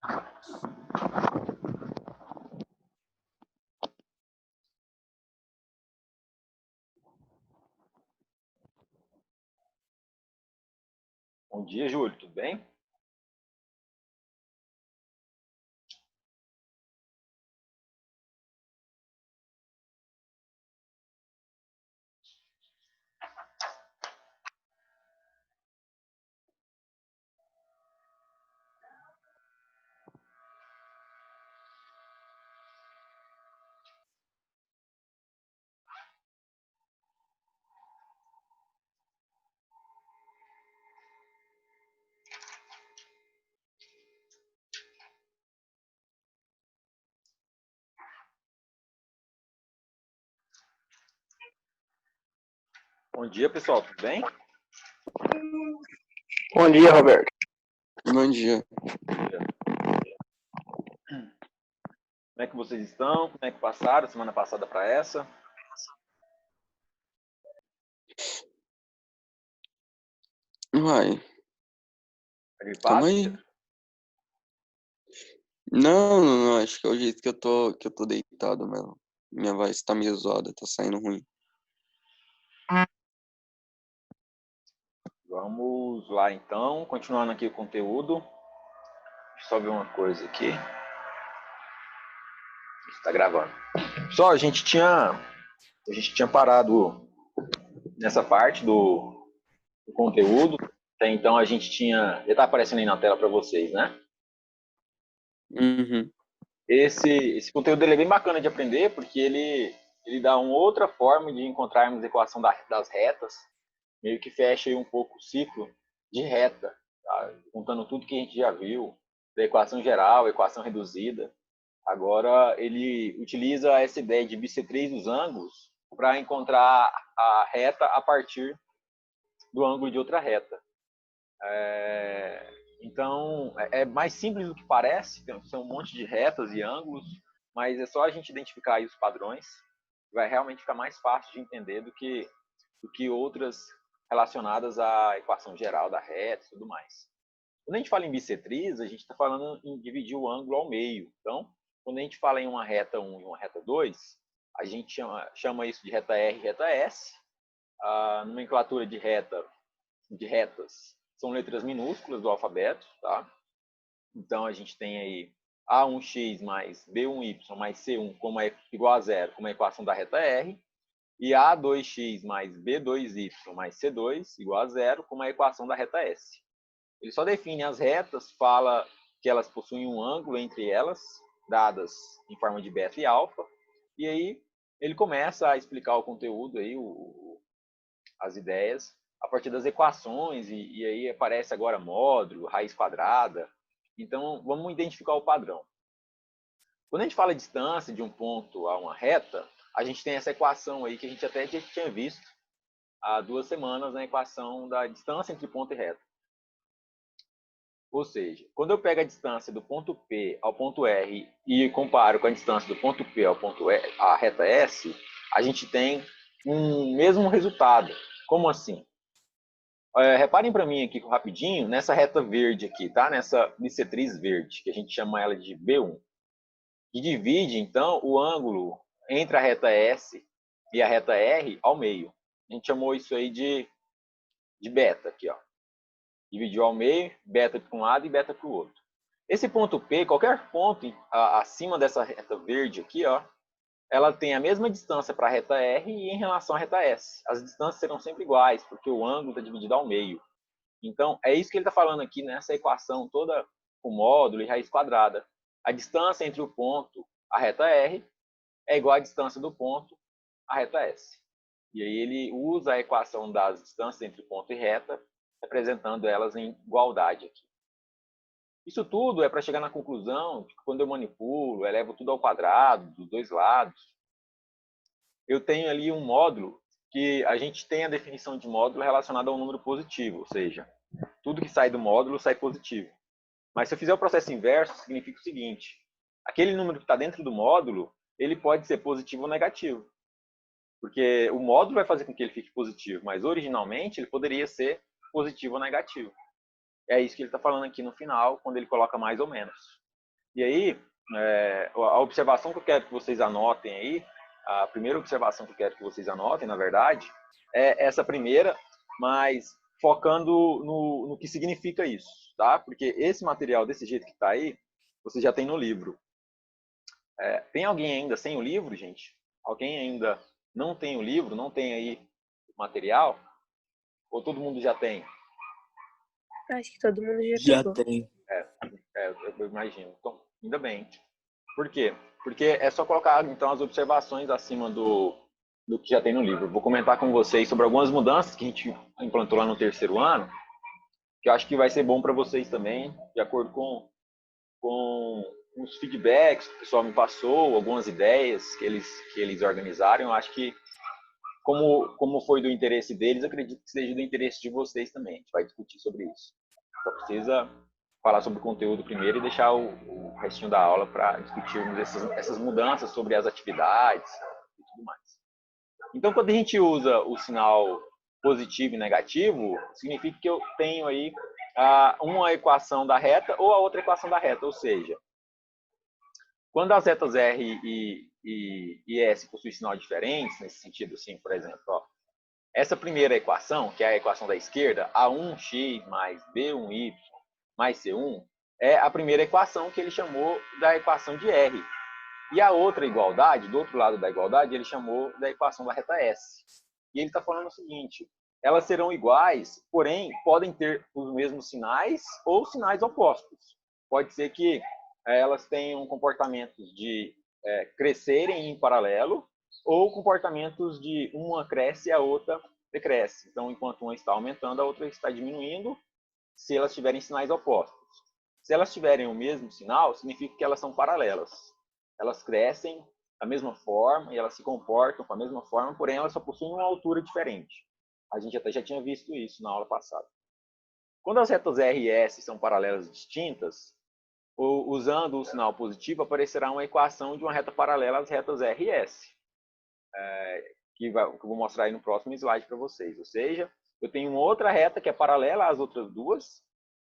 Bom dia, Júlio, tudo bem? Bom dia, pessoal, tudo bem? Bom dia, Roberto. Bom dia. Como é que vocês estão? Como é que passaram semana passada para essa? Uai, Tá gripado? calma aí. Não, acho que é o jeito que eu tô deitado mesmo. Minha voz tá meio zoada, tá saindo ruim. Vamos lá, então, continuando aqui o conteúdo. Deixa eu só ver uma coisa aqui. Está gravando. Só, a gente tinha parado nessa parte do conteúdo. Até então a gente tinha... Já está aparecendo aí na tela para vocês, né? Uhum. Esse conteúdo ele é bem bacana de aprender, porque ele dá uma outra forma de encontrarmos a equação das retas, meio que fecha aí um pouco o ciclo de reta, tá? Contando tudo que a gente já viu, da equação geral, equação reduzida. Agora ele utiliza essa ideia de bissetriz dos ângulos para encontrar a reta a partir do ângulo de outra reta. Então, é mais simples do que parece, são um monte de retas e ângulos, mas é só a gente identificar aí os padrões, vai realmente ficar mais fácil de entender do que outras relacionadas à equação geral da reta e tudo mais. Quando a gente fala em bissetriz, a gente está falando em dividir o ângulo ao meio. Então, quando a gente fala em uma reta 1 e uma reta 2, a gente chama isso de reta R e reta S. A nomenclatura de retas são letras minúsculas do alfabeto, tá? Então a gente tem aí A1x mais B1y mais C1 igual a zero, como a equação da reta R, e A2x mais B2y mais C2 igual a zero, como a equação da reta S. Ele só define as retas, fala que elas possuem um ângulo entre elas, dadas em forma de beta e alfa, e aí ele começa a explicar o conteúdo aí, as ideias, a partir das equações, e aí aparece agora módulo, raiz quadrada. Então, vamos identificar o padrão. Quando a gente fala de distância de um ponto a uma reta, a gente tem essa equação aí que a gente até já tinha visto há 2 semanas na equação da distância entre ponto e reta. Ou seja, quando eu pego a distância do ponto P ao ponto R e comparo com a distância do ponto P ao ponto à reta S, a gente tem um mesmo resultado. Como assim? Reparem para mim aqui rapidinho, nessa reta verde aqui, tá? Nessa bissetriz verde, que a gente chama ela de B1. Que divide, então, o ângulo entre a reta S e a reta R ao meio. A gente chamou isso aí de beta aqui, ó. Dividiu ao meio, beta para um lado e beta para o outro. Esse ponto P, qualquer ponto acima dessa reta verde aqui, ó, ela tem a mesma distância para a reta R e em relação à reta S. As distâncias serão sempre iguais, porque o ângulo está dividido ao meio. Então, é isso que ele está falando aqui nessa equação toda com módulo e raiz quadrada. A distância entre o ponto, a reta R, é igual à distância do ponto, a reta S. E aí ele usa a equação das distâncias entre ponto e reta, representando elas em igualdade aqui. Isso tudo é para chegar na conclusão de que quando eu manipulo, elevo tudo ao quadrado, dos dois lados, eu tenho ali um módulo que a gente tem a definição de módulo relacionada a um número positivo, ou seja, tudo que sai do módulo sai positivo. Mas se eu fizer o processo inverso, significa o seguinte: aquele número que está dentro do módulo, ele pode ser positivo ou negativo. Porque o módulo vai fazer com que ele fique positivo, mas originalmente ele poderia ser positivo ou negativo. É isso que ele está falando aqui no final, quando ele coloca mais ou menos. E aí, a observação que eu quero que vocês anotem aí, a primeira observação que eu quero que vocês anotem, na verdade, é essa primeira, mas focando no que significa isso, tá? Porque esse material desse jeito que está aí, você já tem no livro. Tem alguém ainda sem o livro, gente? Alguém ainda não tem o livro, não tem aí o material? Ou todo mundo já tem? Acho que todo mundo já Já pegou. tem. Eu imagino. Então, ainda bem. Por quê? Porque é só colocar, então, as observações acima do que já tem no livro. Vou comentar com vocês sobre algumas mudanças que a gente implantou lá no terceiro ano, que eu acho que vai ser bom para vocês também, de acordo com os feedbacks que o pessoal me passou, algumas ideias que eles organizaram. Eu acho que, como foi do interesse deles, acredito que seja do interesse de vocês também. A gente vai discutir sobre isso. Só precisa falar sobre o conteúdo primeiro e deixar o restinho da aula para discutirmos essas mudanças sobre as atividades e tudo mais. Então, quando a gente usa o sinal positivo e negativo, significa que eu tenho aí uma equação da reta ou a outra equação da reta, ou seja, quando as retas R e S possuem sinal diferentes, nesse sentido, assim, por exemplo, ó, essa primeira equação, que é a equação da esquerda, A1x mais B1y mais C1, é a primeira equação que ele chamou da equação de R. E a outra igualdade, do outro lado da igualdade, ele chamou da equação da reta S. E ele está falando o seguinte: elas serão iguais, porém podem ter os mesmos sinais ou sinais opostos. Pode ser que elas tenham comportamentos de crescerem em paralelo ou comportamentos de uma cresce e a outra decresce. Então, enquanto uma está aumentando, a outra está diminuindo, se elas tiverem sinais opostos. Se elas tiverem o mesmo sinal, significa que elas são paralelas. Elas crescem da mesma forma e elas se comportam com a mesma forma, porém elas só possuem uma altura diferente. A gente até já tinha visto isso na aula passada. Quando as retas R e S são paralelas distintas, usando o sinal positivo, aparecerá uma equação de uma reta paralela às retas R e S, que eu vou mostrar aí no próximo slide para vocês. Ou seja, eu tenho uma outra reta que é paralela às outras duas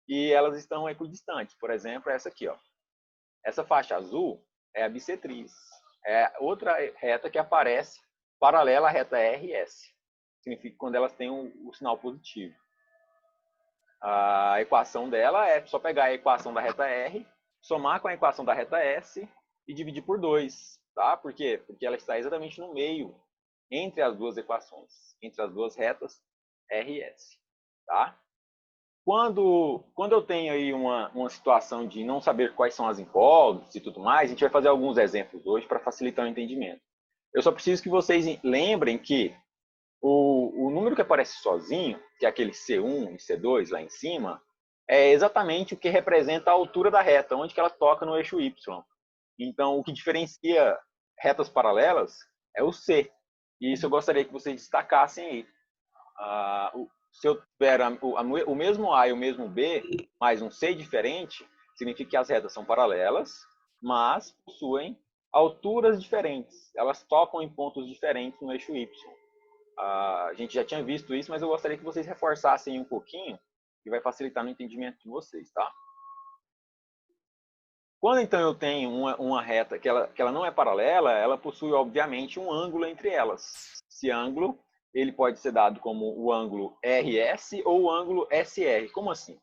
e elas estão equidistantes. Por exemplo, essa aqui, ó. Essa faixa azul é a bissetriz. É outra reta que aparece paralela à reta R e S. Significa quando elas têm o sinal positivo. A equação dela é só pegar a equação da reta R, somar com a equação da reta S e dividir por 2. Tá? Por quê? Porque ela está exatamente no meio entre as duas equações, entre as duas retas R e S. Tá? Quando eu tenho aí uma situação de não saber quais são as incógnitas e tudo mais, a gente vai fazer alguns exemplos hoje para facilitar o entendimento. Eu só preciso que vocês lembrem que o número que aparece sozinho, que é aquele C1 e C2 lá em cima, é exatamente o que representa a altura da reta, onde que ela toca no eixo Y. Então, o que diferencia retas paralelas é o C. E isso eu gostaria que vocês destacassem aí. Se eu tiver o mesmo A e o mesmo B, mais um C diferente, significa que as retas são paralelas, mas possuem alturas diferentes. Elas tocam em pontos diferentes no eixo Y. A gente já tinha visto isso, mas eu gostaria que vocês reforçassem um pouquinho, que vai facilitar no entendimento de vocês, tá? Quando então eu tenho uma reta que ela não é paralela, ela possui obviamente um ângulo entre elas. Esse ângulo ele pode ser dado como o ângulo RS ou o ângulo SR. Como assim?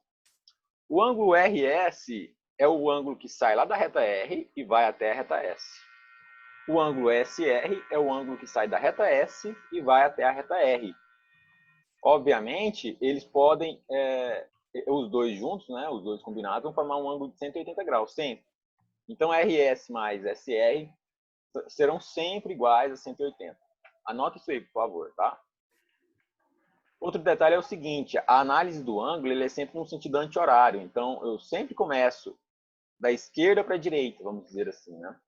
O ângulo RS é o ângulo que sai lá da reta R e vai até a reta S. O ângulo SR é o ângulo que sai da reta S e vai até a reta R. Obviamente, eles podem, os dois juntos, né, os dois combinados, vão formar um ângulo de 180 graus, sempre. Então, RS mais SR serão sempre iguais a 180. Anota isso aí, por favor, tá? Outro detalhe é o seguinte, a análise do ângulo ele é sempre no sentido anti-horário. Então, eu sempre começo da esquerda para a direita, vamos dizer assim, né?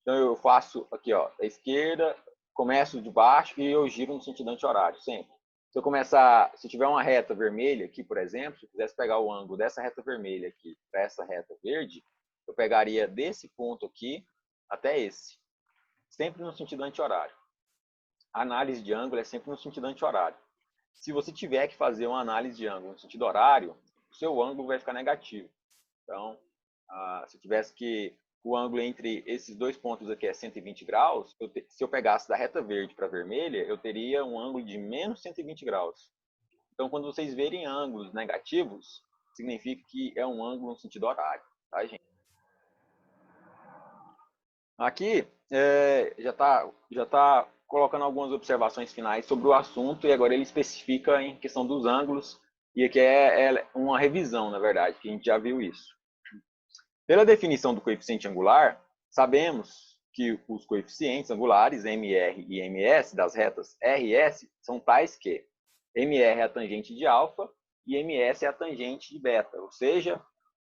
Então, eu faço aqui, ó, da esquerda, começo de baixo e eu giro no sentido anti-horário, sempre. Se tiver uma reta vermelha aqui, por exemplo, se eu quisesse pegar o ângulo dessa reta vermelha aqui para essa reta verde, eu pegaria desse ponto aqui até esse. Sempre no sentido anti-horário. A análise de ângulo é sempre no sentido anti-horário. Se você tiver que fazer uma análise de ângulo no sentido horário, o seu ângulo vai ficar negativo. Então, se eu tivesse que o ângulo entre esses dois pontos aqui é 120 graus, se eu pegasse da reta verde para a vermelha, eu teria um ângulo de menos 120 graus. Então, quando vocês verem ângulos negativos, significa que é um ângulo no sentido horário, tá, gente? Aqui já tá colocando algumas observações finais sobre o assunto, e agora ele especifica em questão dos ângulos, e aqui é uma revisão, na verdade, que a gente já viu isso. Pela definição do coeficiente angular, sabemos que os coeficientes angulares, MR e MS, das retas R e S, são tais que MR é a tangente de alfa e MS é a tangente de beta, ou seja,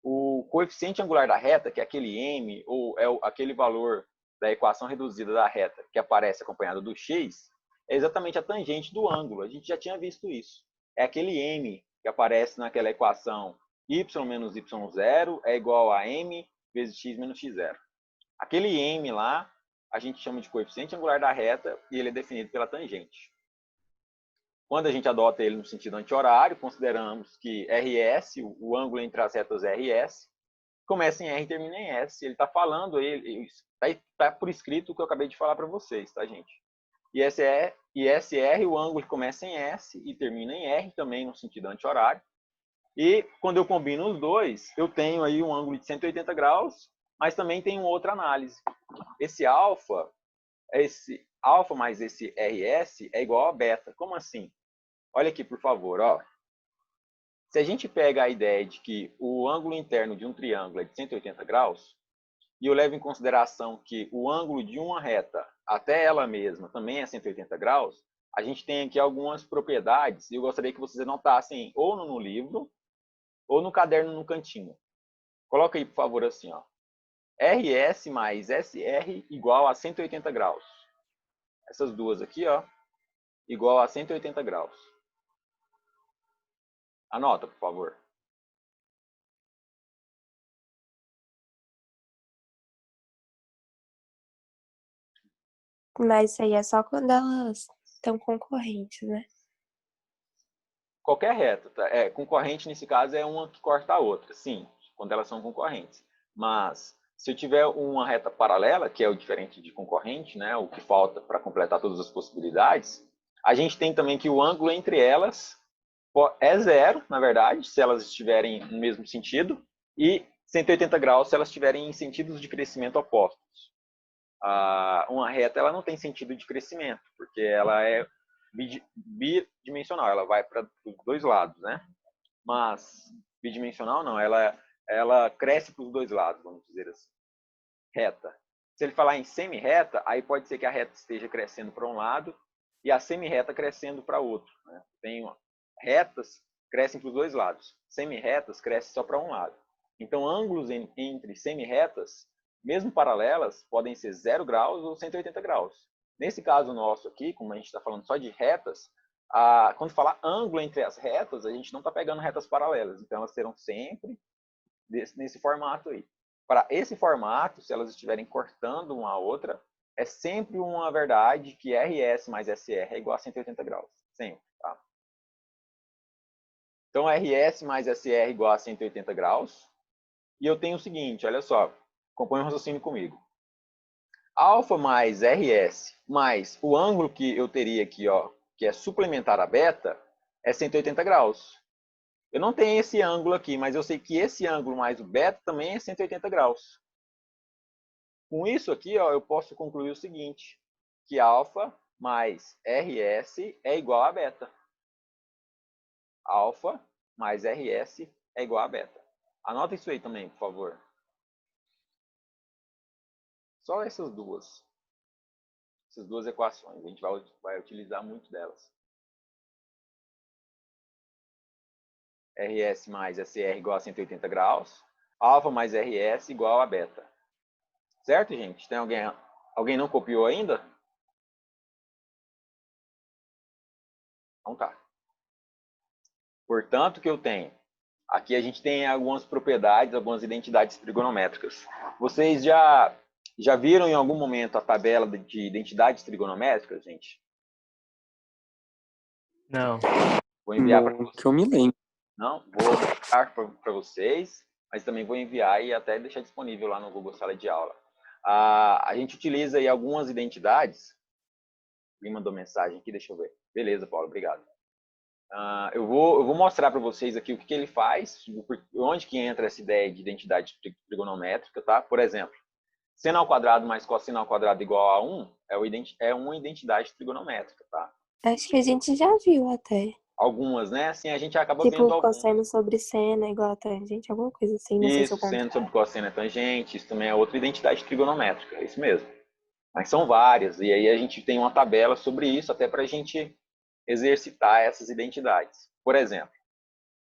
o coeficiente angular da reta, que é aquele M, ou é aquele valor da equação reduzida da reta que aparece acompanhado do x, é exatamente a tangente do ângulo. A gente já tinha visto isso. É aquele M que aparece naquela equação y menos y0 é igual a m vezes x menos x0. Aquele m lá, a gente chama de coeficiente angular da reta e ele é definido pela tangente. Quando a gente adota ele no sentido anti-horário, consideramos que RS, o ângulo entre as retas RS, começa em R e termina em S. Ele está falando, está por escrito o que eu acabei de falar para vocês, tá, gente? E SR, o ângulo começa em S e termina em R, também no sentido anti-horário. E quando eu combino os dois, eu tenho aí um ângulo de 180 graus, mas também tem uma outra análise. Esse alfa mais esse RS é igual a beta. Como assim? Olha aqui, por favor, ó. Se a gente pega a ideia de que o ângulo interno de um triângulo é de 180 graus, e eu levo em consideração que o ângulo de uma reta até ela mesma também é 180 graus, a gente tem aqui algumas propriedades, e eu gostaria que vocês anotassem ou no livro, ou no caderno no cantinho. Coloca aí, por favor, assim, ó. RS mais SR igual a 180 graus. Essas duas aqui, ó, igual a 180 graus. Anota, por favor. Mas isso aí é só quando elas estão concorrentes, né? Qualquer reta, tá? Concorrente nesse caso é uma que corta a outra, sim, quando elas são concorrentes. Mas se eu tiver uma reta paralela, que é o diferente de concorrente, né, o que falta para completar todas as possibilidades, a gente tem também que o ângulo entre elas é zero, na verdade, se elas estiverem no mesmo sentido, e 180 graus se elas estiverem em sentidos de crescimento opostos. Uma reta ela não tem sentido de crescimento, porque ela é bidimensional, ela vai para os dois lados, né? Mas bidimensional não, ela cresce para os dois lados, vamos dizer assim. Reta. Se ele falar em semi-reta, aí pode ser que a reta esteja crescendo para um lado e a semi-reta crescendo para outro, né? Retas crescem para os dois lados, semi-retas crescem só para um lado. Então, ângulos entre semi-retas, mesmo paralelas, podem ser 0 graus ou 180 graus. Nesse caso nosso aqui, como a gente está falando só de retas, quando falar ângulo entre as retas, a gente não está pegando retas paralelas. Então, elas serão sempre nesse formato aí. Para esse formato, se elas estiverem cortando uma a outra, é sempre uma verdade que RS mais SR é igual a 180 graus. Sempre, tá? Então, RS mais SR igual a 180 graus. E eu tenho o seguinte, olha só, acompanha o raciocínio comigo. Alfa mais RS mais o ângulo que eu teria aqui, ó, que é suplementar a beta, é 180 graus. Eu não tenho esse ângulo aqui, mas eu sei que esse ângulo mais o beta também é 180 graus. Com isso aqui, ó, eu posso concluir o seguinte, que alfa mais RS é igual a beta. Alfa mais RS é igual a beta. Anota isso aí também, por favor. Só essas duas equações. A gente vai utilizar muito delas. RS mais SR igual a 180 graus. Alfa mais RS igual a beta. Certo, gente? Tem alguém não copiou ainda? Então tá. Portanto, o que eu tenho? Aqui a gente tem algumas propriedades, algumas identidades trigonométricas. Vocês já viram em algum momento a tabela de identidades trigonométricas, gente? Não. Vou enviar para Não vocês. que eu me lembro. Não? Vou mostrar para vocês. mas também vou enviar e até deixar disponível lá no Google Sala de Aula. A gente utiliza aí algumas identidades. Me mandou mensagem aqui, deixa eu ver. Beleza, Paulo, obrigado. Eu vou mostrar para vocês aqui o que ele faz, onde que entra essa ideia de identidade trigonométrica, tá? Por exemplo, seno ao quadrado mais cosseno ao quadrado igual a 1 é uma identidade trigonométrica, tá? Acho que a gente já viu até. Algumas, né? Assim, a gente acaba vendo Tipo, algumas. cosseno sobre seno é igual a tangente, alguma coisa assim, não sei se eu Isso, seno contrário. sobre cosseno é tangente, isso também é outra identidade trigonométrica, é isso mesmo. Mas são várias, e aí a gente tem uma tabela sobre isso, até para a gente exercitar essas identidades. Por exemplo,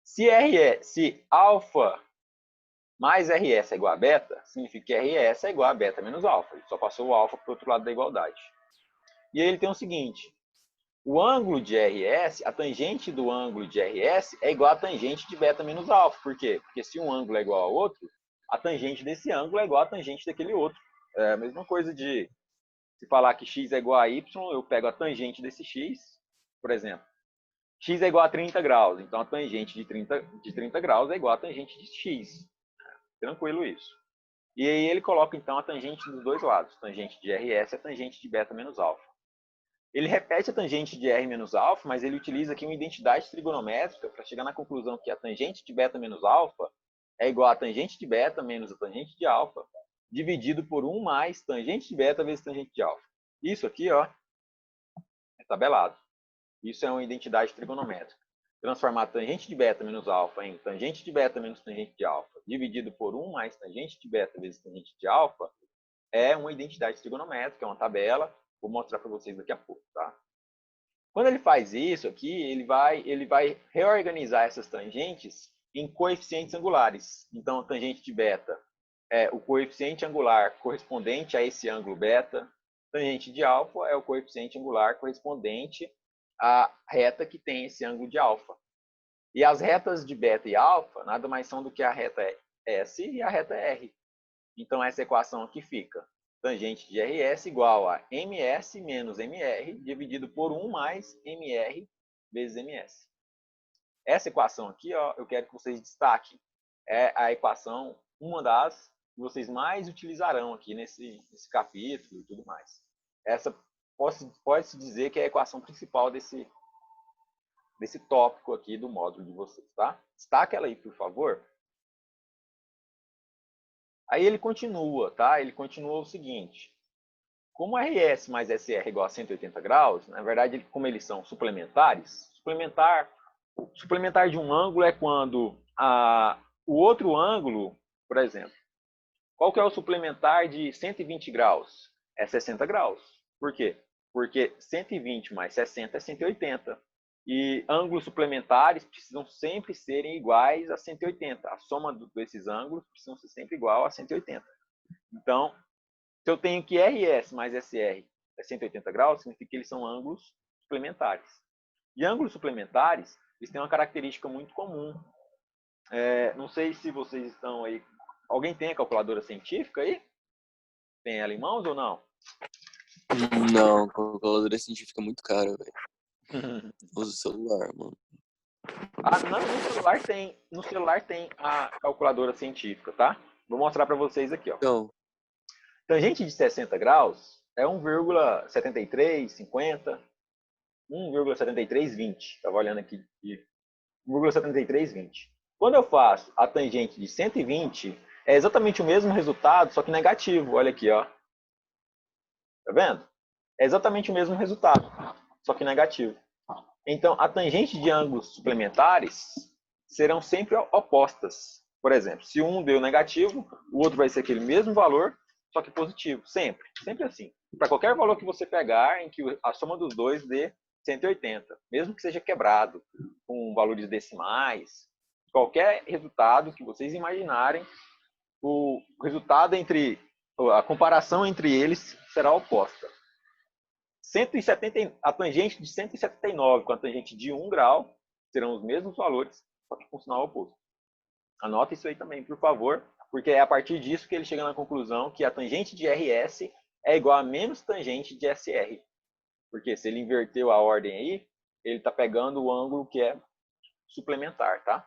se alfa mais RS é igual a beta, significa que RS é igual a beta menos alfa. Ele só passou o alfa para o outro lado da igualdade. E aí ele tem o seguinte, o ângulo de RS, a tangente do ângulo de RS é igual a tangente de beta menos alfa. Por quê? Porque se um ângulo é igual ao outro, a tangente desse ângulo é igual a tangente daquele outro. É a mesma coisa de se falar que x é igual a y, eu pego a tangente desse x, por exemplo. X é igual a 30 graus, então a tangente de 30 graus é igual a tangente de x. Tranquilo isso. E aí ele coloca então a tangente dos dois lados. Tangente de RS é a tangente de beta menos alfa. Ele repete a tangente de R menos alfa, mas ele utiliza aqui uma identidade trigonométrica para chegar na conclusão que a tangente de beta menos alfa é igual a tangente de beta menos a tangente de alfa, dividido por 1 mais tangente de beta vezes tangente de alfa. Isso aqui, ó, é tabelado. Isso é uma identidade trigonométrica. Transformar a tangente de beta menos alfa em tangente de beta menos tangente de alfa, dividido por 1 mais tangente de beta vezes tangente de alfa, é uma identidade trigonométrica, é uma tabela. Vou mostrar para vocês daqui a pouco, tá? Quando ele faz isso aqui, ele vai reorganizar essas tangentes em coeficientes angulares. Então, a tangente de beta é o coeficiente angular correspondente a esse ângulo beta. Tangente de alfa é o coeficiente angular correspondente à reta que tem esse ângulo de alfa. E as retas de beta e alfa nada mais são do que a reta S e a reta R. Então, essa equação aqui fica tangente de RS igual a MS menos MR dividido por 1 mais MR vezes MS. Essa equação aqui, ó, eu quero que vocês destaquem. É a equação, uma das que vocês mais utilizarão aqui nesse capítulo e tudo mais. Essa pode-se dizer que é a equação principal desse tópico aqui do módulo de vocês, tá? Destaque ela aí, por favor. Aí ele continua, tá? Ele continua o seguinte. Como RS mais SR é igual a 180 graus, na verdade, como eles são suplementares, suplementar de um ângulo é quando o outro ângulo, por exemplo, qual que é o suplementar de 120 graus? É 60 graus. Por quê? Porque 120 mais 60 é 180. E ângulos suplementares precisam sempre serem iguais a 180. A soma desses ângulos precisa ser sempre igual a 180. Então, se eu tenho que RS mais SR é 180 graus, significa que eles são ângulos suplementares. E ângulos suplementares, eles têm uma característica muito comum. Não sei se vocês estão aí... Alguém tem a calculadora científica aí? Tem ela em mãos ou não? Não, calculadora científica é muito cara, velho. Usa o celular, mano. Não, no celular tem a calculadora científica, tá? Vou mostrar para vocês aqui, ó. Então, Tangente de 60 graus é 1,7350, 1,7320. Estava olhando aqui de 1,7320. Quando eu faço a tangente de 120, é exatamente o mesmo resultado, só que negativo. Olha aqui, ó. Tá vendo? É exatamente o mesmo resultado, só que negativo. Então, a tangente de ângulos suplementares serão sempre opostas. Por exemplo, se um deu negativo, o outro vai ser aquele mesmo valor, só que positivo. Sempre. Sempre assim. Para qualquer valor que você pegar, em que a soma dos dois dê 180. Mesmo que seja quebrado, com valores decimais, qualquer resultado que vocês imaginarem, o resultado a comparação entre eles será oposta. 170, a tangente de 179 com a tangente de 1 grau serão os mesmos valores, só que com sinal oposto. Anota isso aí também, por favor, porque é a partir disso que ele chega na conclusão que a tangente de RS é igual a menos tangente de SR. Porque se ele inverteu a ordem aí, ele está pegando o ângulo que é suplementar, tá?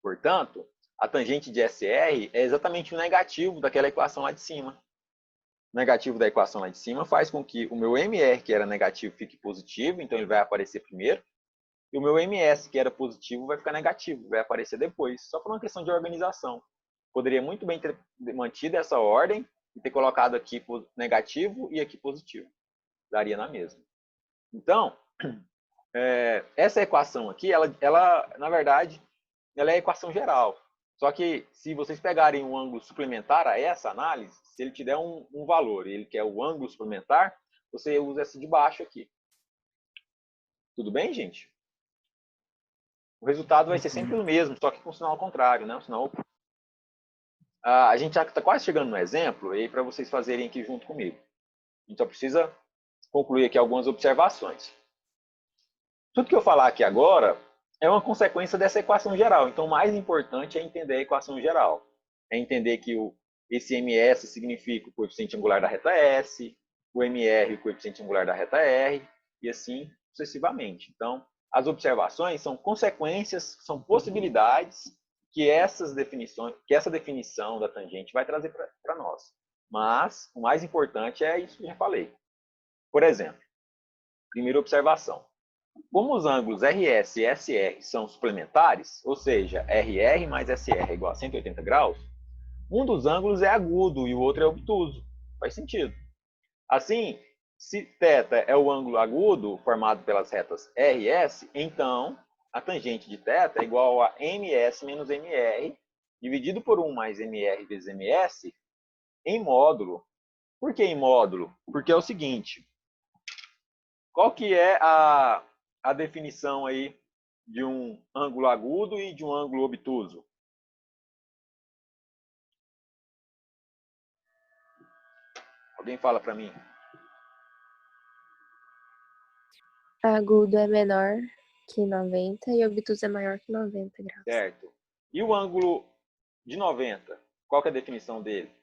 Portanto, a tangente de SR é exatamente o negativo daquela equação lá de cima. O negativo da equação lá de cima faz com que o meu MR, que era negativo, fique positivo, então ele vai aparecer primeiro, e o meu MS, que era positivo, vai ficar negativo, vai aparecer depois, só por uma questão de organização. Poderia muito bem ter mantido essa ordem e ter colocado aqui negativo e aqui positivo. Daria na mesma. Então, essa equação aqui, ela, na verdade, ela é a equação geral. Só que se vocês pegarem um ângulo suplementar a essa análise, se ele te der um valor e ele quer o ângulo suplementar, você usa essa de baixo aqui. Tudo bem, gente? O resultado vai ser sempre o mesmo, só que com sinal ao contrário, né? O sinal... a gente já está quase chegando no exemplo, e para vocês fazerem aqui junto comigo. A gente só precisa concluir aqui algumas observações. Tudo que eu falar aqui agora é uma consequência dessa equação geral. Então, o mais importante é entender a equação geral. É entender que esse MS significa o coeficiente angular da reta S, o MR o coeficiente angular da reta R, e assim sucessivamente. Então, as observações são consequências, são possibilidades que essa definição da tangente vai trazer para nós. Mas o mais importante é isso que eu já falei. Por exemplo, primeira observação. Como os ângulos RS e SR são suplementares, ou seja, RR mais SR é igual a 180 graus, um dos ângulos é agudo e o outro é obtuso. Faz sentido. Assim, se θ é o ângulo agudo formado pelas retas RS, então a tangente de θ é igual a MS menos MR, dividido por 1 mais MR vezes MS, em módulo. Por que em módulo? Porque é o seguinte, qual que é a definição aí de um ângulo agudo e de um ângulo obtuso? Alguém fala para mim? Agudo é menor que 90 e obtuso é maior que 90 graus. Certo. E o ângulo de 90? Qual que é a definição dele?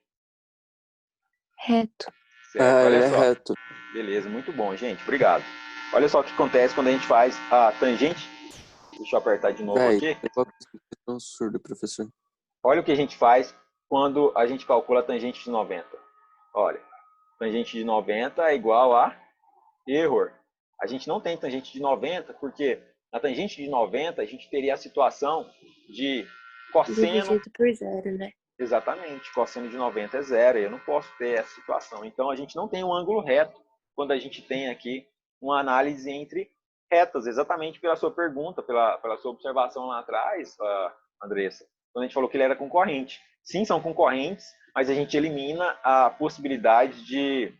Reto. Certo, olha ele é só. reto. Beleza, muito bom, gente. Obrigado. Olha só o que acontece quando a gente faz a tangente. Deixa eu apertar de novo Véi, aqui. eu tô tão surdo, professor. Olha o que a gente faz quando a gente calcula a tangente de 90. Olha, tangente de 90 é igual a erro. A gente não tem tangente de 90 porque na tangente de 90 a gente teria a situação de cosseno. Dividido por zero, né? Exatamente, cosseno de 90 é zero. Eu não posso ter essa situação. Então a gente não tem um ângulo reto quando a gente tem aqui uma análise entre retas, exatamente pela sua pergunta, pela sua observação lá atrás, Andressa, quando a gente falou que ele era concorrente. Sim, são concorrentes, mas a gente elimina a possibilidade de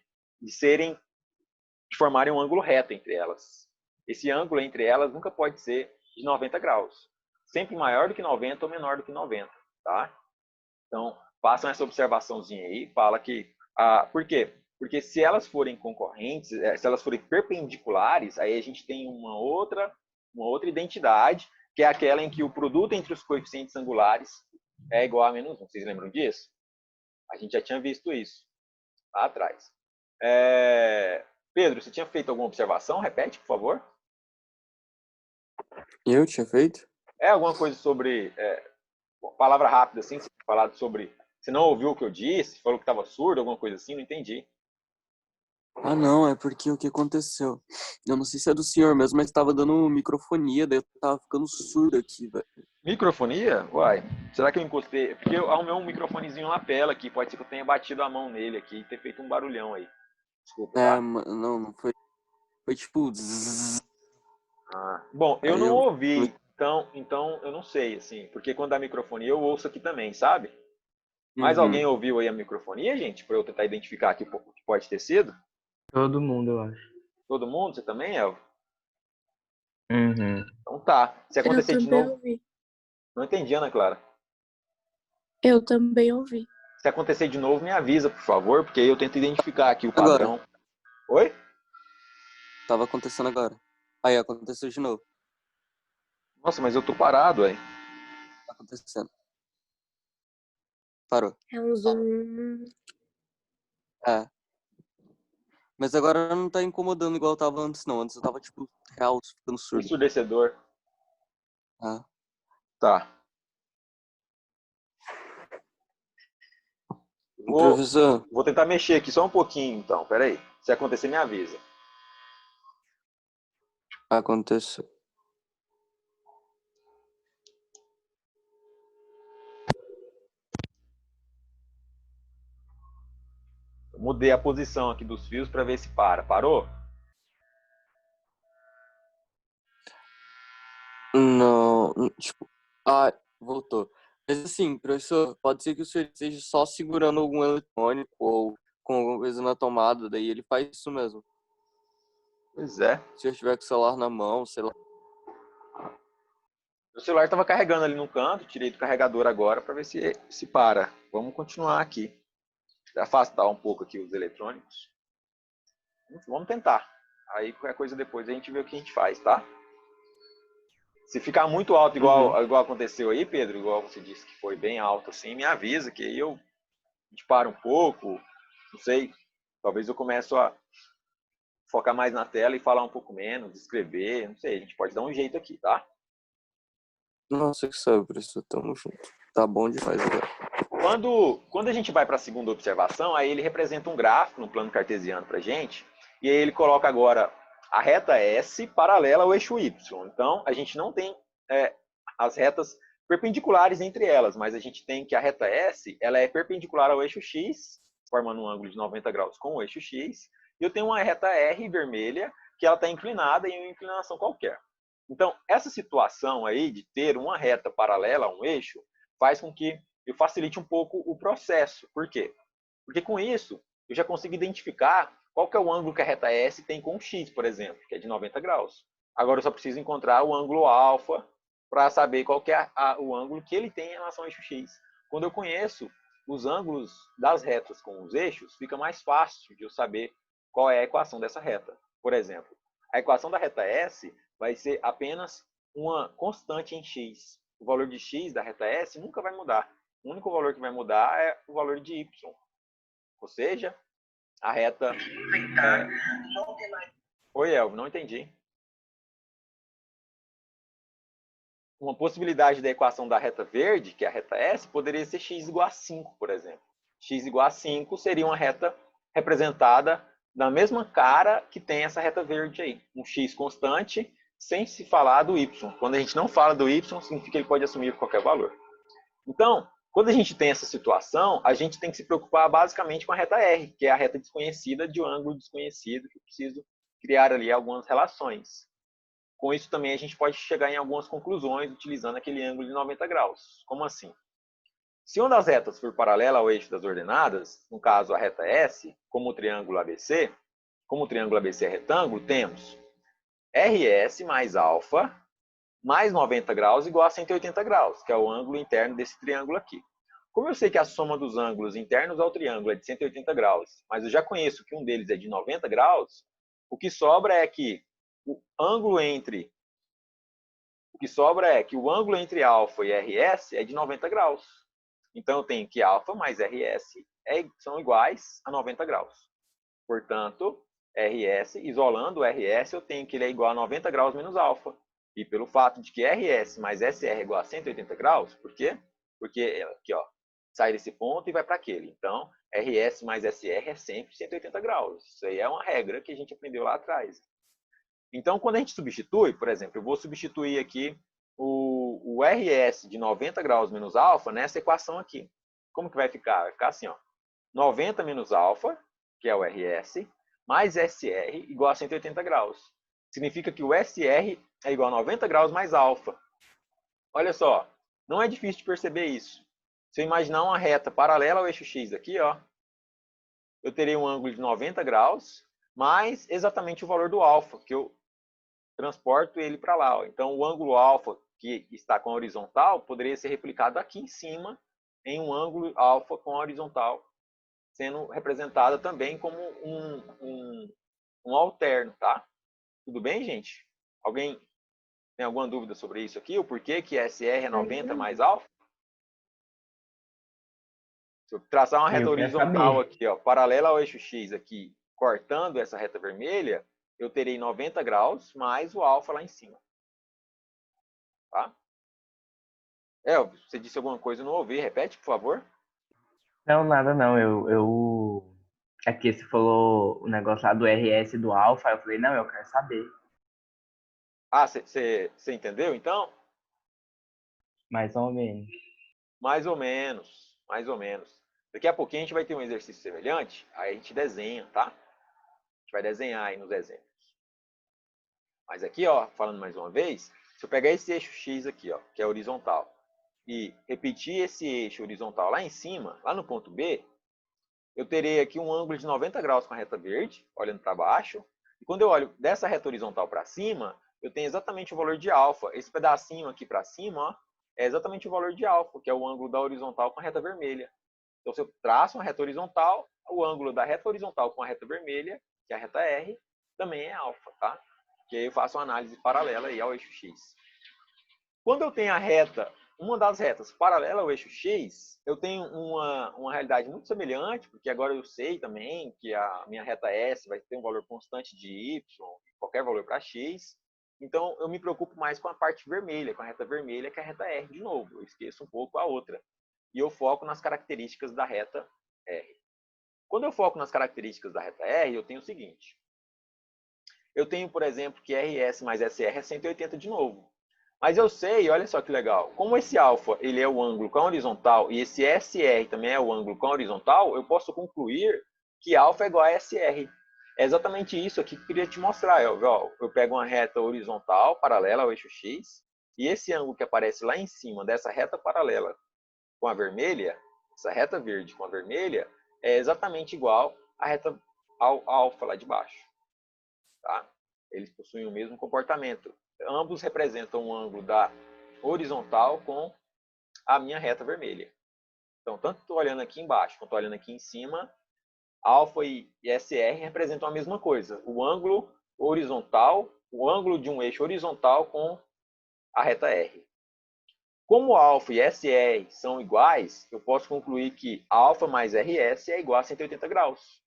formarem um ângulo reto entre elas. Esse ângulo entre elas nunca pode ser de 90 graus. Sempre maior do que 90 ou menor do que 90, tá? Então, façam essa observaçãozinha aí, fala que... por quê? Porque se elas forem concorrentes, se elas forem perpendiculares, aí a gente tem uma outra identidade, que é aquela em que o produto entre os coeficientes angulares é igual a menos 1. Vocês lembram disso? A gente já tinha visto isso lá atrás. Pedro, você tinha feito alguma observação? Repete, por favor. Eu tinha feito? Alguma coisa sobre... palavra rápida, assim, você falado sobre... Você não ouviu o que eu disse? Falou que estava surdo, alguma coisa assim? Não entendi. Ah, não, é porque o que aconteceu? Eu não sei se é do senhor mesmo, mas tava dando microfonia, daí eu tava ficando surdo aqui, velho. Microfonia? Uai, será que eu encostei? Porque eu arrumei um microfonezinho lapela aqui, pode ser que eu tenha batido a mão nele aqui e ter feito um barulhão aí. Desculpa, tá? Não foi. Foi tipo. Zzz. Bom, eu Aí não eu. ouvi, então eu não sei, assim, porque quando dá microfonia eu ouço aqui também, sabe? Mas alguém Uhum. ouviu aí a microfonia, gente? Para eu tentar identificar aqui o que pode ter sido? Todo mundo, eu acho. Todo mundo? Você também, Elvio? Uhum. Então tá. Se Eu acontecer de também novo... ouvi. Não entendi, Ana Clara. Eu também ouvi. Se acontecer de novo, me avisa, por favor, porque aí eu tento identificar aqui o Agora. padrão. Oi? Tava acontecendo agora. Aí aconteceu de novo. Nossa, mas eu tô parado, aí. Tá acontecendo. Parou. É um zoom. É. Mas agora não tá incomodando igual tava antes, não. Antes eu tava, tipo, real, ficando surdo. Ensurdecedor. Ah. Tá. Professor, Vou tentar mexer aqui só um pouquinho, então. Pera aí. Se acontecer, me avisa. aconteceu. Eu mudei a posição aqui dos fios para ver se para. Parou? Não, tipo, ah, voltou. Mas assim, professor, pode ser que o senhor esteja só segurando algum eletrônico ou com alguma coisa na tomada, daí ele faz isso mesmo. Pois é. Se eu estiver com o celular na mão, sei lá. O celular estava carregando ali no canto, tirei do carregador agora para ver se para. Vamos continuar aqui. Afastar um pouco aqui os eletrônicos. Vamos tentar. Aí qualquer coisa depois a gente vê o que a gente faz, tá? Se ficar muito alto, igual aconteceu aí, Pedro, igual você disse que foi bem alto assim, me avisa que aí a gente para um pouco, não sei, talvez eu comece a focar mais na tela e falar um pouco menos, escrever, não sei, a gente pode dar um jeito aqui, tá? Nossa, que sabe, professor, tamo junto. Tá bom demais agora. Quando a gente vai para a segunda observação, aí ele representa um gráfico no plano cartesiano para a gente, e aí ele coloca agora a reta S paralela ao eixo Y. Então, a gente não tem as retas perpendiculares entre elas, mas a gente tem que a reta S ela é perpendicular ao eixo X, formando um ângulo de 90 graus com o eixo X, e eu tenho uma reta R vermelha, que ela está inclinada em uma inclinação qualquer. Então, essa situação aí de ter uma reta paralela a um eixo faz com que eu facilite um pouco o processo. Por quê? Porque com isso, eu já consigo identificar qual que é o ângulo que a reta S tem com o X, por exemplo, que é de 90 graus. Agora eu só preciso encontrar o ângulo alfa para saber qual que é o ângulo que ele tem em relação ao eixo X. Quando eu conheço os ângulos das retas com os eixos, fica mais fácil de eu saber qual é a equação dessa reta. Por exemplo, a equação da reta S vai ser apenas uma constante em X. O valor de X da reta S nunca vai mudar. O único valor que vai mudar é o valor de Y. Ou seja, a reta... Oi, Elvio, não entendi. Uma possibilidade da equação da reta verde, que é a reta S, poderia ser x igual a 5, por exemplo. X igual a 5 seria uma reta representada na mesma cara que tem essa reta verde aí. Um x constante, sem se falar do y. Quando a gente não fala do y, significa que ele pode assumir qualquer valor. Então, quando a gente tem essa situação, a gente tem que se preocupar basicamente com a reta R, que é a reta desconhecida de um ângulo desconhecido, que eu preciso criar ali algumas relações. Com isso também a gente pode chegar em algumas conclusões utilizando aquele ângulo de 90 graus. Como assim? Se uma das retas for paralela ao eixo das ordenadas, no caso a reta S, como o triângulo ABC é retângulo, temos RS mais alfa mais 90 graus igual a 180 graus, que é o ângulo interno desse triângulo aqui. Como eu sei que a soma dos ângulos internos ao triângulo é de 180 graus, mas eu já conheço que um deles é de 90 graus, o que sobra é que o ângulo entre alfa e RS é de 90 graus. Então, eu tenho que alfa mais RS são iguais a 90 graus. Portanto, RS, isolando o RS, eu tenho que ele é igual a 90 graus menos alfa. E pelo fato de que RS mais SR é igual a 180 graus, por quê? Porque aqui, ó, sai desse ponto e vai para aquele. Então, RS mais SR é sempre 180 graus. Isso aí é uma regra que a gente aprendeu lá atrás. Então, quando a gente substitui, por exemplo, eu vou substituir aqui o RS de 90 graus menos alfa nessa equação aqui. Como que vai ficar? Vai ficar assim, ó, 90 menos alfa, que é o RS, mais SR igual a 180 graus. Significa que o SR é igual a 90 graus mais alfa. Olha só, não é difícil de perceber isso. Se eu imaginar uma reta paralela ao eixo X aqui, ó, eu terei um ângulo de 90 graus mais exatamente o valor do alfa, que eu transporto ele para lá. Ó. Então, o ângulo alfa, que está com a horizontal, poderia ser replicado aqui em cima, em um ângulo alfa com a horizontal, sendo representada também como um alterno, tá? Tudo bem, gente? Alguém tem alguma dúvida sobre isso aqui? O porquê que SR é 90 mais alfa? Se eu traçar uma reta Eu quero horizontal saber. aqui, ó, paralela ao eixo X aqui, cortando essa reta vermelha, eu terei 90 graus mais o alfa lá em cima. Tá? Você disse alguma coisa, eu não ouvi. Repete, por favor. Não, nada não. Aqui você falou o negócio lá do RS do Alpha. Eu falei, não, eu quero saber. Ah, você entendeu, então? Mais ou menos. Mais ou menos, mais ou menos. Daqui a pouquinho a gente vai ter um exercício semelhante, aí a gente desenha, tá? A gente vai desenhar aí nos exemplos. Mas aqui, ó, falando mais uma vez, se eu pegar esse eixo X aqui, ó, que é horizontal, e repetir esse eixo horizontal lá em cima, lá no ponto B, eu terei aqui um ângulo de 90 graus com a reta verde, olhando para baixo. E quando eu olho dessa reta horizontal para cima, eu tenho exatamente o valor de alfa. Esse pedacinho aqui para cima, ó, é exatamente o valor de alfa, que é o ângulo da horizontal com a reta vermelha. Então, se eu traço uma reta horizontal, o ângulo da reta horizontal com a reta vermelha, que é a reta R, também é alfa, tá? Que aí eu faço uma análise paralela aí ao eixo X. Quando eu tenho a reta, uma das retas paralela ao eixo X, eu tenho uma realidade muito semelhante, porque agora eu sei também que a minha reta S vai ter um valor constante de Y, qualquer valor para X. Então, eu me preocupo mais com a parte vermelha, com a reta vermelha, que é a reta R de novo. Eu esqueço um pouco a outra. E eu foco nas características da reta R. Quando eu foco nas características da reta R, eu tenho o seguinte. Eu tenho, por exemplo, que RS mais SR é 180 de novo. Mas eu sei, olha só que legal, como esse alfa ele é o ângulo com a horizontal e esse SR também é o ângulo com a horizontal, eu posso concluir que alfa é igual a SR. É exatamente isso aqui que eu queria te mostrar. Eu pego uma reta horizontal paralela ao eixo X e esse ângulo que aparece lá em cima dessa reta paralela com a vermelha, essa reta verde com a vermelha, é exatamente igual à reta ao alfa lá de baixo. Tá? Eles possuem o mesmo comportamento. Ambos representam um ângulo da horizontal com a minha reta vermelha. Então, tanto estou olhando aqui embaixo quanto olhando aqui em cima, alfa e SR representam a mesma coisa. O ângulo horizontal, o ângulo de um eixo horizontal com a reta R. Como alfa e SR são iguais, eu posso concluir que alfa mais RS é igual a 180 graus.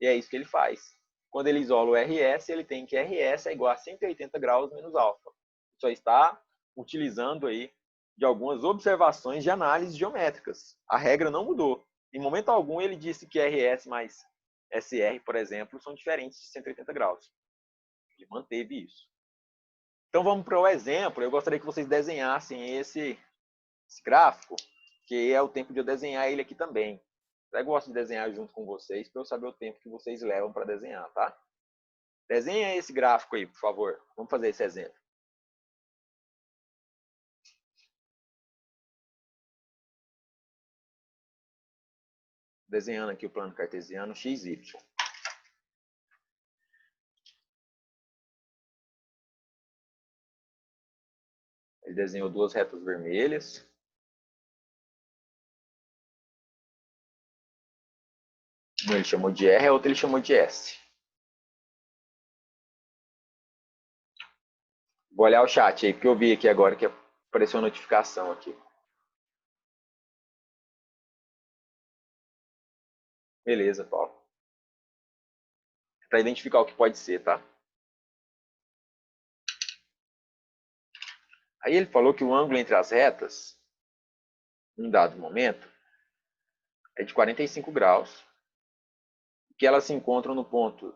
E é isso que ele faz. Quando ele isola o RS, ele tem que RS é igual a 180 graus menos alfa. Só está utilizando aí de algumas observações de análise geométricas. A regra não mudou. Em momento algum ele disse que RS mais SR, por exemplo, são diferentes de 180 graus. Ele manteve isso. Então vamos para o exemplo. Eu gostaria que vocês desenhassem esse gráfico, que é o tempo de eu desenhar ele aqui também. Eu gosto de desenhar junto com vocês para eu saber o tempo que vocês levam para desenhar, tá? Desenha esse gráfico aí, por favor. Vamos fazer esse exemplo. Desenhando aqui o plano cartesiano XY. Ele desenhou duas retas vermelhas. Uma ele chamou de R, a outra ele chamou de S. Vou olhar o chat aí, porque eu vi aqui agora que apareceu uma notificação aqui. Beleza, Paulo. Para identificar o que pode ser, tá? Aí ele falou que o ângulo entre as retas, em dado momento, é de 45 graus, que elas se encontram no ponto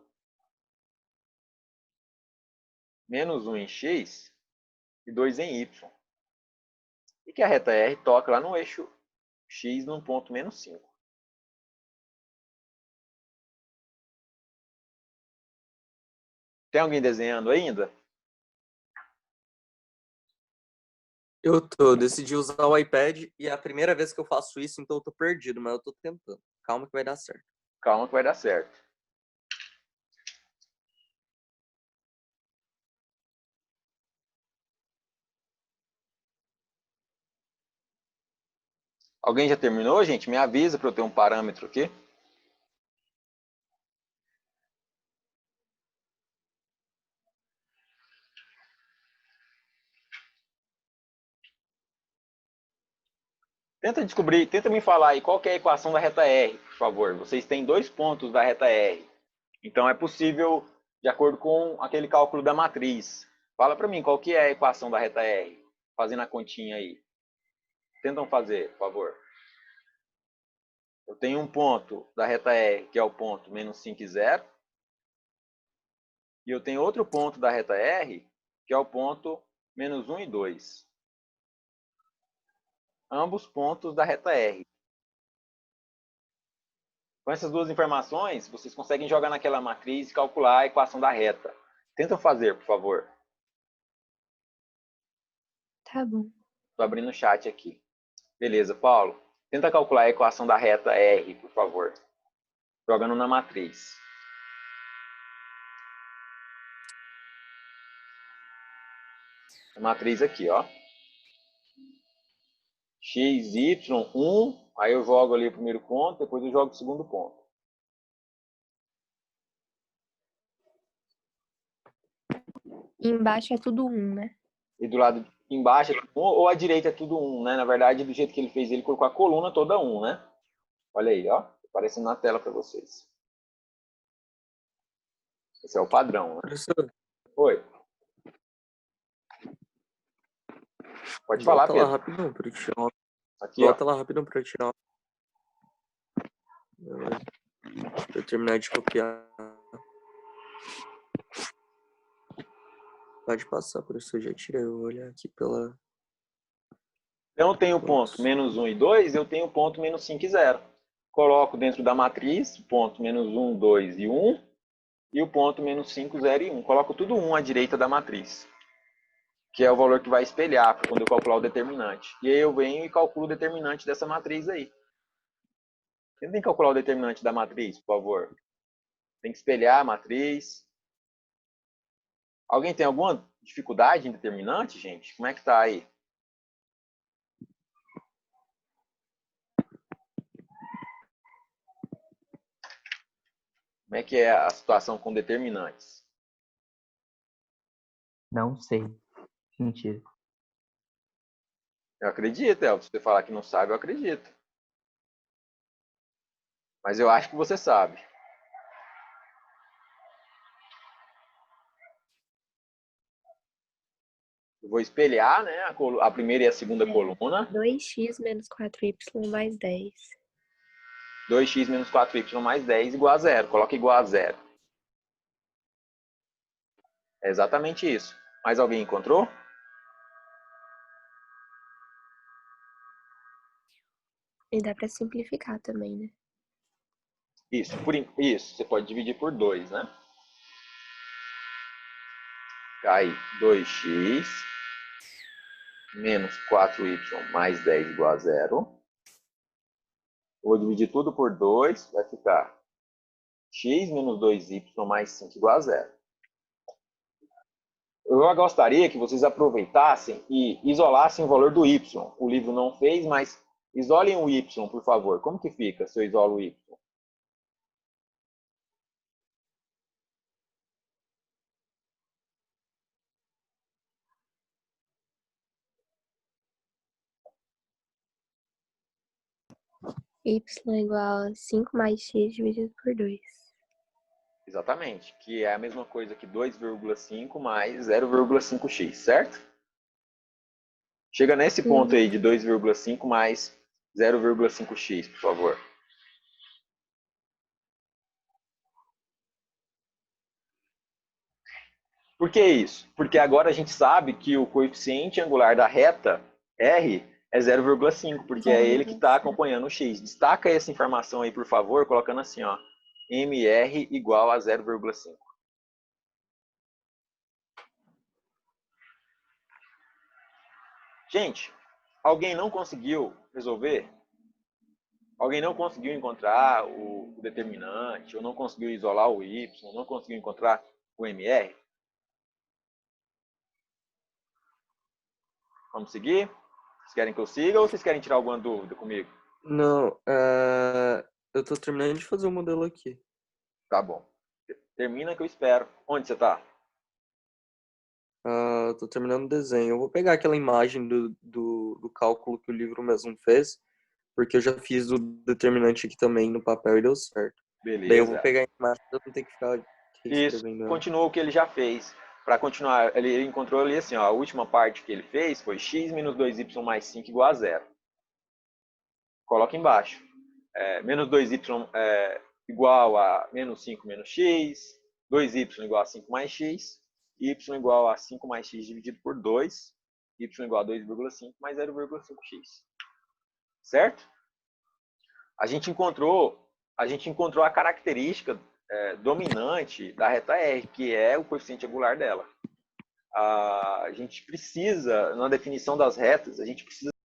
menos 1 em x e 2 em y. E que a reta R toca lá no eixo x num ponto menos 5. Tem alguém desenhando ainda? Decidi usar o iPad e é a primeira vez que eu faço isso, então eu tô perdido, mas eu tô tentando. Calma que vai dar certo. Calma que vai dar certo. Alguém já terminou, gente? Me avisa para eu ter um parâmetro aqui. Tenta descobrir, tenta me falar aí qual que é a equação da reta R, por favor. Vocês têm dois pontos da reta R. Então é possível, de acordo com aquele cálculo da matriz. Fala para mim qual que é a equação da reta R, fazendo a continha aí. Tentam fazer, por favor. Eu tenho um ponto da reta R, que é o ponto menos 5 e 0. E eu tenho outro ponto da reta R, que é o ponto menos 1 e 2. Ambos pontos da reta R. Com essas duas informações, vocês conseguem jogar naquela matriz e calcular a equação da reta. Tentam fazer, por favor. Tá bom. Estou abrindo o chat aqui. Beleza, Paulo. Tenta calcular a equação da reta R, por favor. Jogando na matriz. A matriz aqui, ó. X, Y, 1. Aí eu jogo ali o primeiro ponto, depois eu jogo o segundo ponto. Embaixo é tudo 1, né? E do lado embaixo é tudo 1, ou à direita é tudo 1, né? Na verdade, do jeito que ele fez, ele colocou a coluna toda 1, né? Olha aí, ó. Aparecendo na tela para vocês. Esse é o padrão, né? Professor, Oi. Pode falar, volta lá Pedro. rapidão para tirar uma... Aqui, Volta ó. lá rapidão para tirar uma... Pra eu terminar de copiar. Pode passar, professor, já tirei. Eu vou olhar aqui pela... Então, eu tenho o ponto menos 1 e 2, eu tenho o ponto menos 5 e 0. Coloco dentro da matriz o ponto menos 1, 2 e 1, e o ponto menos 5, 0 e 1. Coloco tudo 1 à direita da matriz, que é o valor que vai espelhar quando eu calcular o determinante. E aí eu venho e calculo o determinante dessa matriz aí. Tentem calcular o determinante da matriz, por favor. Tem que espelhar a matriz. Alguém tem alguma dificuldade em determinante, gente? Como é que tá aí? Como é que é a situação com determinantes? Não sei. Mentira. Eu acredito, Elton. Se você falar que não sabe, eu acredito. Mas eu acho que você sabe. Eu vou espelhar, né, a primeira e a segunda coluna. 2x menos 4y mais 10. 2x menos 4y mais 10 igual a 0. Coloca igual a 0. É exatamente isso. Mais alguém encontrou? E dá pra simplificar também, né? Isso. Você pode dividir por 2, né? Cai 2x menos 4y mais 10 igual a 0. Vou dividir tudo por 2, vai ficar x menos 2y mais 5 igual a 0. Eu gostaria que vocês aproveitassem e isolassem o valor do y. O livro não fez, mas isolem o y, por favor. Como que fica se eu isolo o y? Y igual a 5 mais x dividido por 2. Exatamente, que é a mesma coisa que 2,5 mais 0,5x, certo? Chega nesse ponto aí de 2,5 mais 0,5x, por favor. Por que isso? Porque agora a gente sabe que o coeficiente angular da reta R é 0,5, porque é ele que está acompanhando o x. Destaca essa informação aí, por favor, colocando assim, ó, MR igual a 0,5. Gente, alguém não conseguiu resolver? Alguém não conseguiu encontrar o determinante, ou não conseguiu isolar o y, não conseguiu encontrar o MR? Vamos seguir? Vocês querem que eu siga ou vocês querem tirar alguma dúvida comigo? Não, eu tô terminando de fazer o modelo aqui. Tá bom. Termina que eu espero. Onde você está? Tô terminando o desenho. Eu vou pegar aquela imagem do cálculo que o livro mesmo fez, porque eu já fiz o determinante aqui também no papel e deu certo. Beleza. Daí eu vou pegar a imagem pra não ter que ficar Isso, reescrevendo. continua o que ele já fez. Para continuar, ele encontrou ali assim, ó, a última parte que ele fez foi x menos 2y mais 5 igual a 0. Coloca embaixo. menos 2y igual a menos 5 menos x, 2y igual a 5 mais x, y igual a 5 mais x dividido por 2, y igual a 2,5 mais 0,5x. Certo? A gente encontrou a característica dominante da reta R, que é o coeficiente angular dela. A gente precisa, na definição das retas, a gente precisa